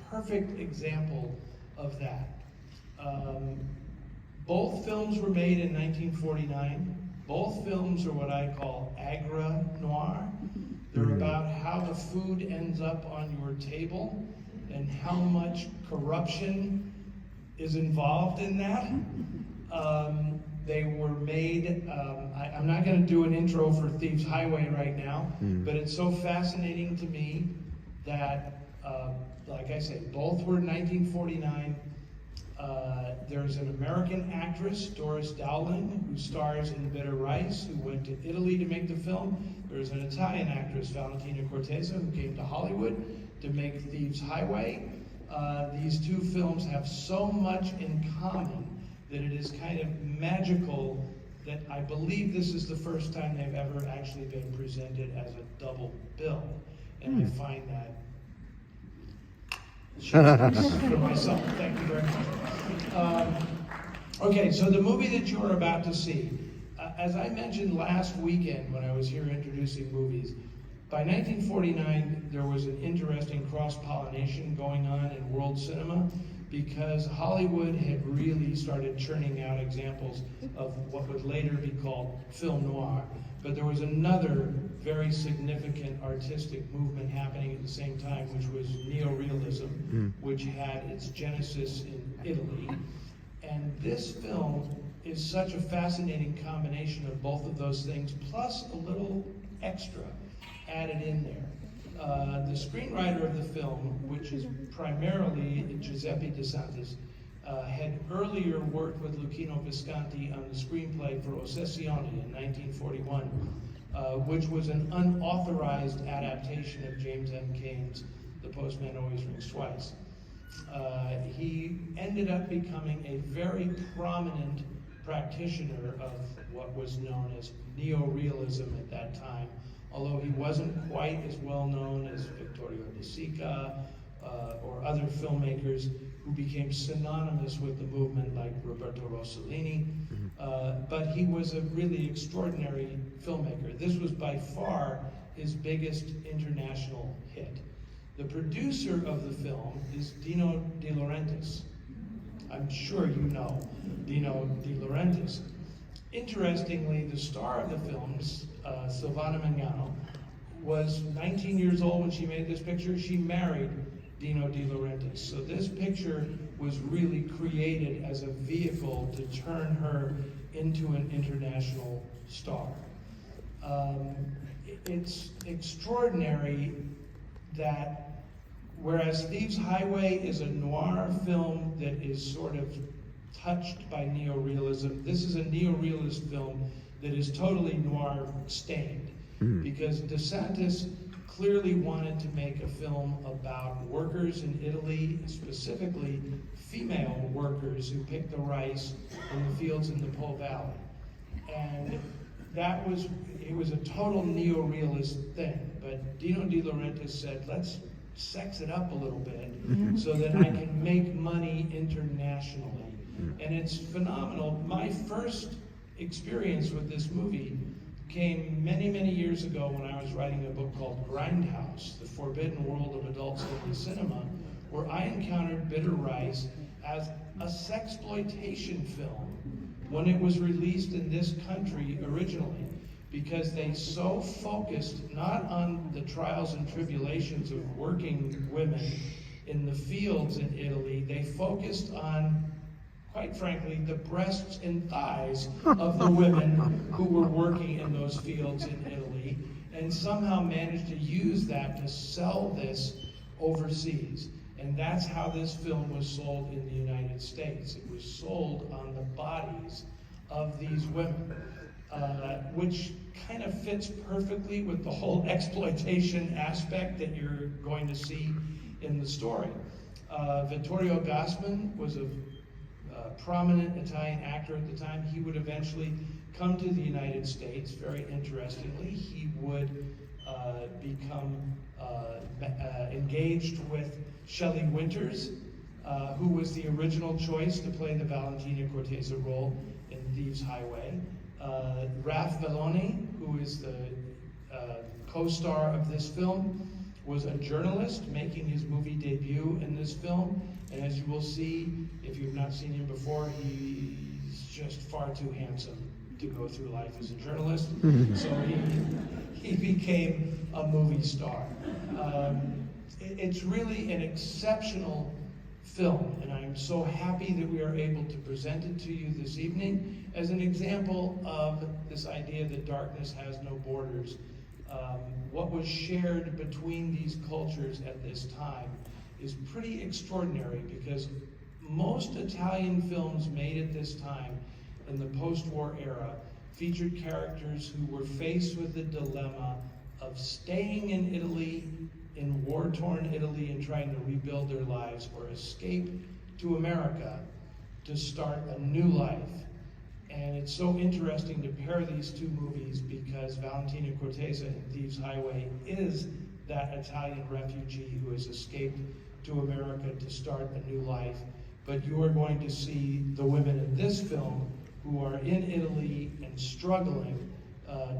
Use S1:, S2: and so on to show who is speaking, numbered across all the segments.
S1: perfect example of that. Both films were made in 1949. Both films are what I call agri-noir. They're about how the food ends up on your table and how much corruption is involved in that. They were made, I'm not going to do an intro for Thieves Highway right now, but it's so fascinating to me that, like I say, both were 1949. There's an American actress, Doris Dowling, who stars in Bitter Rice, who went to Italy to make the film. There's an Italian actress, Valentina Cortese, who came to Hollywood to make Thieves Highway. These two films have so much in common that it is kind of magical that I believe this is the first time they've ever actually been presented as a double bill. And I find that for myself. Thank you very much. Okay, so the movie that you're about to see, as I mentioned last weekend when I was here introducing movies, by 1949 there was an interesting cross-pollination going on in world cinema because Hollywood had really started churning out examples of what would later be called film noir. But there was another very significant artistic movement happening at the same time, which was neorealism, which had its genesis in Italy. And this film is such a fascinating combination of both of those things, plus a little extra added in there. The screenwriter of the film, which is primarily Giuseppe De Santis, had earlier worked with Luchino Visconti on the screenplay for Ossessioni in 1941, which was an unauthorized adaptation of James M. Cain's The Postman Always Rings Twice. He ended up becoming a very prominent practitioner of what was known as neorealism at that time, although he wasn't quite as well known as Vittorio De Sica or other filmmakers who became synonymous with the movement like Roberto Rossellini, but he was a really extraordinary filmmaker. This was by far his biggest international hit. The producer of the film is Dino De Laurentiis. I'm sure you know Dino De Laurentiis. Interestingly, the star of the films, Silvana Magnano, was 19 years old when she made this picture. She married Dino De Laurentiis. So this picture was really created as a vehicle to turn her into an international star. It's extraordinary that whereas Thieves Highway is a noir film that is sort of touched by neorealism, this is a neorealist film that is totally noir stained. Because De Santis clearly wanted to make a film about workers in Italy, specifically female workers who picked the rice in the fields in the Po Valley. And it was a total neorealist thing. But Dino De Laurentiis said, let's sex it up a little bit so that I can make money internationally. And it's phenomenal. My first experience with this movie came many, many years ago when I was writing a book called Grindhouse, The Forbidden World of Adult Cinema, where I encountered Bitter Rice as a sexploitation film when it was released in this country originally, because they so focused not on the trials and tribulations of working women in the fields in Italy, they focused on, quite frankly, the breasts and thighs of the women who were working in those fields in Italy, and somehow managed to use that to sell this overseas. And that's how this film was sold in the United States. It was sold on the bodies of these women, which kind of fits perfectly with the whole exploitation aspect that you're going to see in the story. Vittorio Gassman was a prominent Italian actor at the time. He would eventually come to the United States. Very interestingly, he would become engaged with Shelley Winters, who was the original choice to play the Valentina Cortese role in Thieves Highway. Ralph Belloni, who is the co-star of this film, was a journalist making his movie debut in this film. And as you will see, if you've not seen him before, he's just far too handsome to go through life as a journalist. So he became a movie star. It's really an exceptional film, and I'm so happy that we are able to present it to you this evening as an example of this idea that darkness has no borders. What was shared between these cultures at this time is pretty extraordinary, because most Italian films made at this time in the post-war era featured characters who were faced with the dilemma of staying in Italy, in war-torn Italy, and trying to rebuild their lives, or escape to America to start a new life. And it's so interesting to pair these two movies, because Valentina Cortese in Thieves Highway is that Italian refugee who has escaped to America to start a new life. But you are going to see the women in this film who are in Italy and struggling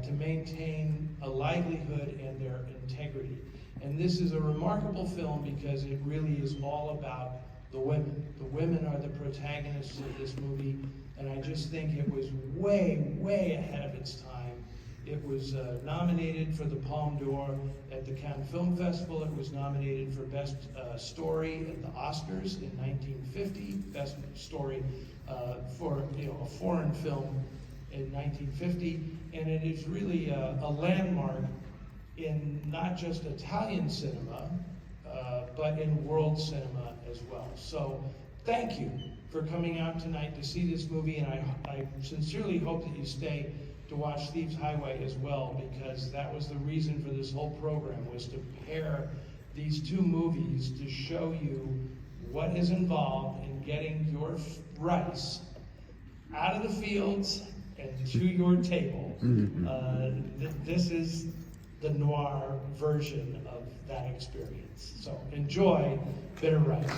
S1: to maintain a livelihood and their integrity. And this is a remarkable film because it really is all about the women. The women are the protagonists of this movie, and I just think it was way, way ahead of its time. It was nominated for the Palme d'Or at the Cannes Film Festival. It was nominated for Best Story at the Oscars in 1950, Best Story for a foreign film in 1950, and it is really a landmark in not just Italian cinema, but in world cinema as well. So thank you for coming out tonight to see this movie, and I sincerely hope that you stay to watch Thieves Highway as well, because that was the reason for this whole program, was to pair these two movies to show you what is involved in getting your rice out of the fields and to your table. This is the Noir version of that experience. So enjoy Bitter Rice.